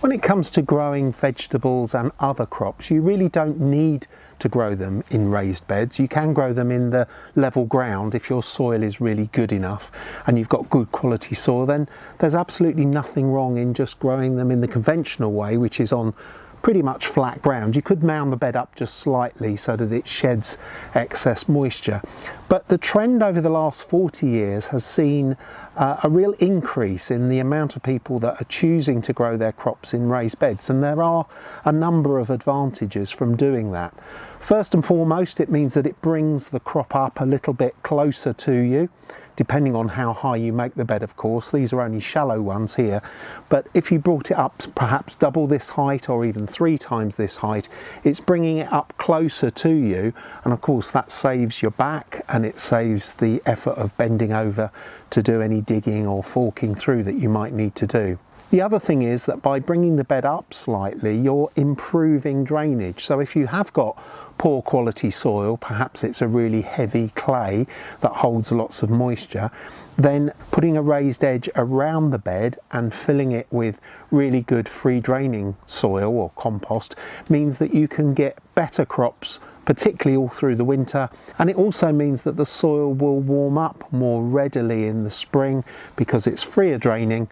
When it comes to growing vegetables and other crops, you really don't need to grow them in raised beds. You can grow them in the level ground if your soil is really good enough and you've got good quality soil. Then there's absolutely nothing wrong in just growing them in the conventional way, which is on pretty much flat ground. You could mound the bed up just slightly so that it sheds excess moisture. But the trend over the last 40 years has seen a real increase in the amount of people that are choosing to grow their crops in raised beds, and there are a number of advantages from doing that. First and foremost, it means that it brings the crop up a little bit closer to you, depending on how high you make the bed, of course. These are only shallow ones here, but if you brought it up perhaps double this height or even 3 times this height, it's bringing it up closer to you, and of course that saves your back and it saves the effort of bending over to do any digging or forking through that you might need to do. The other thing is that by bringing the bed up slightly, you're improving drainage. So if you have got poor quality soil, perhaps it's a really heavy clay that holds lots of moisture, then putting a raised edge around the bed and filling it with really good free draining soil or compost means that you can get better crops, particularly all through the winter, and it also means that the soil will warm up more readily in the spring because it's freer draining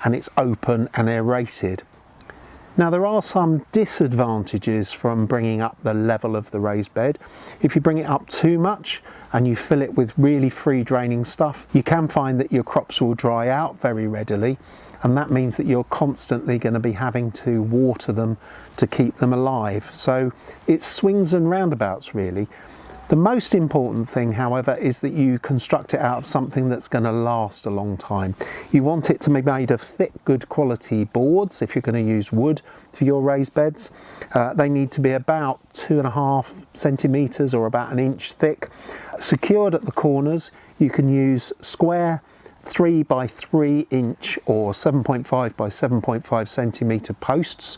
and it's open and aerated. Now there are some disadvantages from bringing up the level of the raised bed. If you bring it up too much and you fill it with really free draining stuff, you can find that your crops will dry out very readily, and that means that you're constantly going to be having to water them to keep them alive. So it's swings and roundabouts really. The most important thing, however, is that you construct it out of something that's going to last a long time. You want it to be made of thick, good quality boards if you're going to use wood for your raised beds. They need to be about 2.5 centimetres or about 1 inch thick. Secured at the corners, you can use square 3 by 3 inch or 7.5 by 7.5 centimetre posts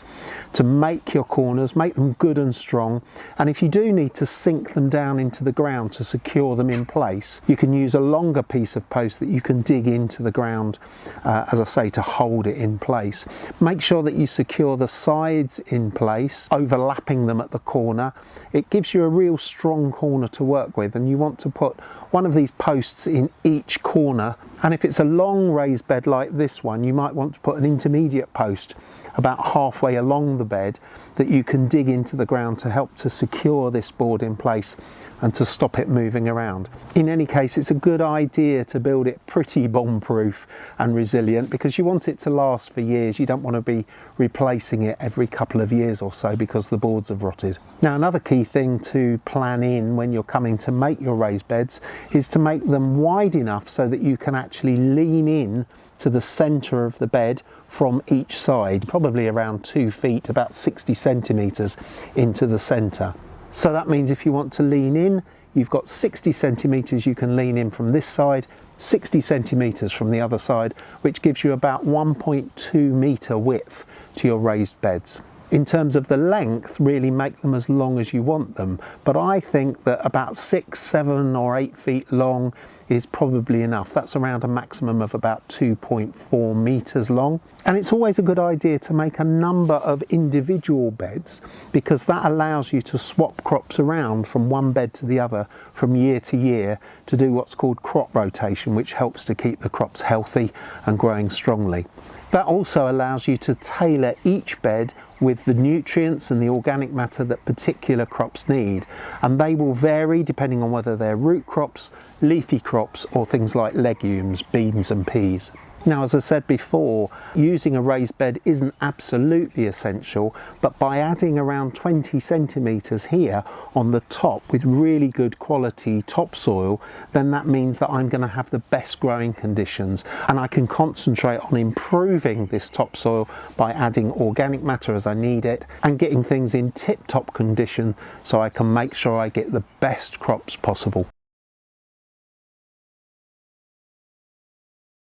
to make your corners, make them good and strong. And if you do need to sink them down into the ground to secure them in place, you can use a longer piece of post that you can dig into the ground, as I say, to hold it in place. Make sure that you secure the sides in place, overlapping them at the corner. It gives you a real strong corner to work with, and you want to put one of these posts in each corner. And if it's a long raised bed like this one, you might want to put an intermediate post about halfway along the bed that you can dig into the ground to help to secure this board in place and to stop it moving around. In any case, it's a good idea to build it pretty bomb-proof and resilient because you want it to last for years. You don't want to be replacing it every couple of years or so because the boards have rotted. Now, another key thing to plan in when you're coming to make your raised beds is to make them wide enough so that you can actually lean in to the centre of the bed from each side, probably around 2 feet, about 60 centimetres into the centre. So that means if you want to lean in, you've got 60 centimetres you can lean in from this side, 60 centimetres from the other side, which gives you about 1.2 metre width to your raised beds. In terms of the length, really make them as long as you want them, but I think that about 6, 7 or 8 feet long is probably enough. That's around a maximum of about 2.4 metres long. And it's always a good idea to make a number of individual beds because that allows you to swap crops around from one bed to the other from year to year to do what's called crop rotation, which helps to keep the crops healthy and growing strongly. That also allows you to tailor each bed with the nutrients and the organic matter that particular crops need, and they will vary depending on whether they're root crops, leafy crops or things like legumes, beans and peas. Now, as I said before, using a raised bed isn't absolutely essential, but by adding around 20 centimetres here on the top with really good quality topsoil, then that means that I'm going to have the best growing conditions, and I can concentrate on improving this topsoil by adding organic matter as I need it and getting things in tip-top condition so I can make sure I get the best crops possible.